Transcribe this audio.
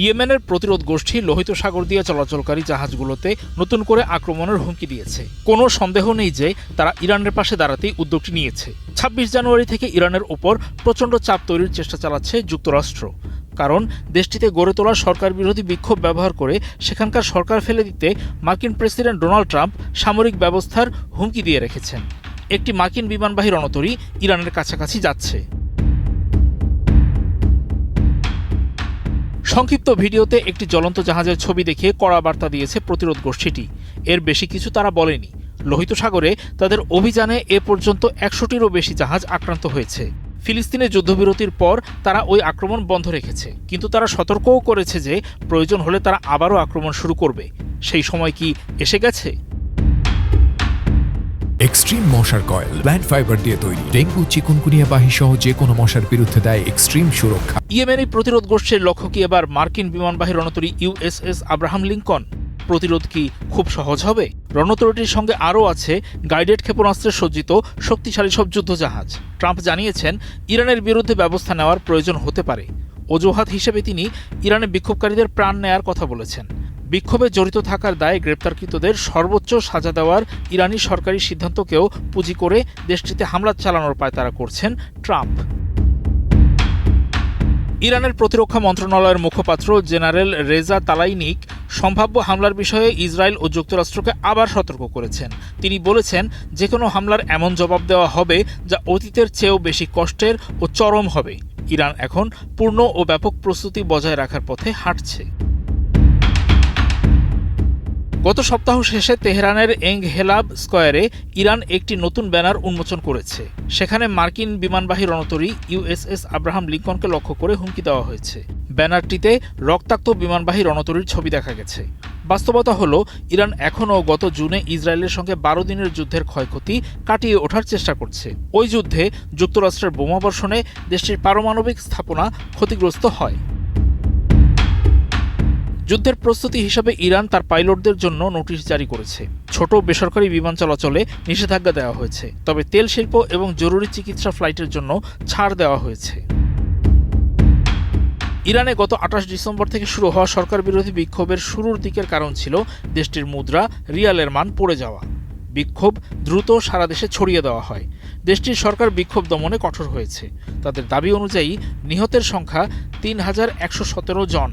ইয়েমেনের প্রতিরোধ গোষ্ঠী লোহিত সাগর দিয়ে চলাচলকারী জাহাজগুলোতে নতুন করে আক্রমণের হুমকি দিয়েছে। কোনো সন্দেহ নেই যে তারা ইরানের পাশে দাঁড়াতেই উদ্যোগটি নিয়েছে। ২৬ জানুয়ারি থেকে ইরানের ওপর প্রচণ্ড চাপ তৈরির চেষ্টা চালাচ্ছে যুক্তরাষ্ট্র। কারণ দেশটিতে গড়ে তোলা সরকার বিরোধী বিক্ষোভ ব্যবহার করে সেখানকার সরকার ফেলে দিতে মার্কিন প্রেসিডেন্ট ডোনাল্ড ট্রাম্প সামরিক ব্যবস্থার হুমকি দিয়ে রেখেছেন। একটি মার্কিন বিমানবাহী রণতরী ইরানের কাছাকাছি যাচ্ছে। সংক্ষিপ্ত ভিডিওতে একটি জ্বলন্ত জাহাজের ছবি দেখিয়ে কড়া বার্তা দিয়েছে প্রতিরোধ গোষ্ঠীটি। এর বেশি কিছু তারা বলেনি। লোহিত সাগরে তাদের অভিযানে এ পর্যন্ত ১০০টিরও বেশি জাহাজ আক্রান্ত হয়েছে। ফিলিস্তিনে যুদ্ধবিরতির পর তারা ওই আক্রমণ বন্ধ রেখেছে, কিন্তু তারা সতর্কও করেছে যে প্রয়োজন হলে তারা আবারও আক্রমণ শুরু করবে। সেই সময় কি এসে গেছে? এক্সট্রিম মশার কয়েল প্ল্যান্ট ফাইবার দিয়ে তৈরি, ডেঙ্গু চিকুনগুনিয়া বাহি সহ যে কোনো মশার বিরুদ্ধে দেয় এক্সট্রিম সুরক্ষা। ইয়েমেনি প্রতিরোধ গোষ্ঠীর লক্ষ্য কি এবার মার্কিন বিমানবাহী রণতরী ইউএসএস আব্রাহাম লিঙ্কন? প্রতিরোধ কি খুব সহজ হবে? রণতরীটির সঙ্গে আরও আছে গাইডেড ক্ষেপণাস্ত্রে সজ্জিত শক্তিশালী সব যুদ্ধজাহাজ। ট্রাম্প জানিয়েছেন ইরানের বিরুদ্ধে ব্যবস্থা নেওয়ার প্রয়োজন হতে পারে। অজুহাত হিসেবে তিনি ইরানে বিক্ষোভকারীদের প্রাণ নেয়ার কথা বলেছেন। বিক্ষোভে জড়িত থাকার দায়ে গ্রেপ্তারকৃতদের সর্বোচ্চ সাজা দেওয়ার ইরানি সরকারি সিদ্ধান্তকেও পুঁজি করে দেশটিতে হামলা চালানোর পায়তারা করছেন ট্রাম্প। ইরানের প্রতিরক্ষা মন্ত্রণালয়ের মুখপাত্র জেনারেল রেজা তালাইনিক সম্ভাব্য হামলার বিষয়ে ইসরায়েল ও যুক্তরাষ্ট্রকে আবার সতর্ক করেছেন। তিনি বলেছেন, যে কোনো হামলার এমন জবাব দেওয়া হবে যা অতীতের চেয়েও বেশি কষ্টের ও চরম হবে। ইরান এখন পূর্ণ ও ব্যাপক প্রস্তুতি বজায় রাখার পথে হাঁটছে। গত সপ্তাহ শেষে তেহরানের এংহেলাব স্কয়ারে ইরান একটি নতুন ব্যানার উন্মোচন করেছে। সেখানে মার্কিন বিমানবাহী রণতরী ইউএসএস আব্রাহাম লিঙ্কনকে লক্ষ্য করে হুমকি দেওয়া হয়েছে। ব্যানারটিতে রক্তাক্ত বিমানবাহী রণতরীর ছবি দেখা গেছে। বাস্তবতা হলো, ইরান এখনও গত জুনে ইসরায়েলের সঙ্গে ১২ দিনের যুদ্ধের ক্ষয়ক্ষতি কাটিয়ে ওঠার চেষ্টা করছে। ওই যুদ্ধে যুক্তরাষ্ট্রের বোমাবর্ষণে দেশটির পারমাণবিক স্থাপনা ক্ষতিগ্রস্ত হয়। যুদ্ধের প্রস্তুতি হিসাবে ইরান তার পাইলটদের জন্য নোটিশ জারি করেছে। ছোট বেসরকারি বিমান চলাচলে নিষেধাজ্ঞা দেওয়া হয়েছে, তবে তেল শিল্প এবং জরুরি চিকিৎসা ফ্লাইটের জন্য ছাড় দেওয়া হয়েছে। ইরানে গত ২৮ ডিসেম্বর থেকে শুরু হওয়া সরকার বিরোধী বিক্ষোভের শুরুর দিকের কারণ ছিল দেশটির মুদ্রা রিয়ালের মান পড়ে যাওয়া। বিক্ষোভ দ্রুত সারা দেশে ছড়িয়ে দেওয়া হয়। দেশটির সরকার বিক্ষোভ দমনে কঠোর হয়েছে। তাদের দাবি অনুযায়ী নিহতের সংখ্যা ৩,১১৭ জন।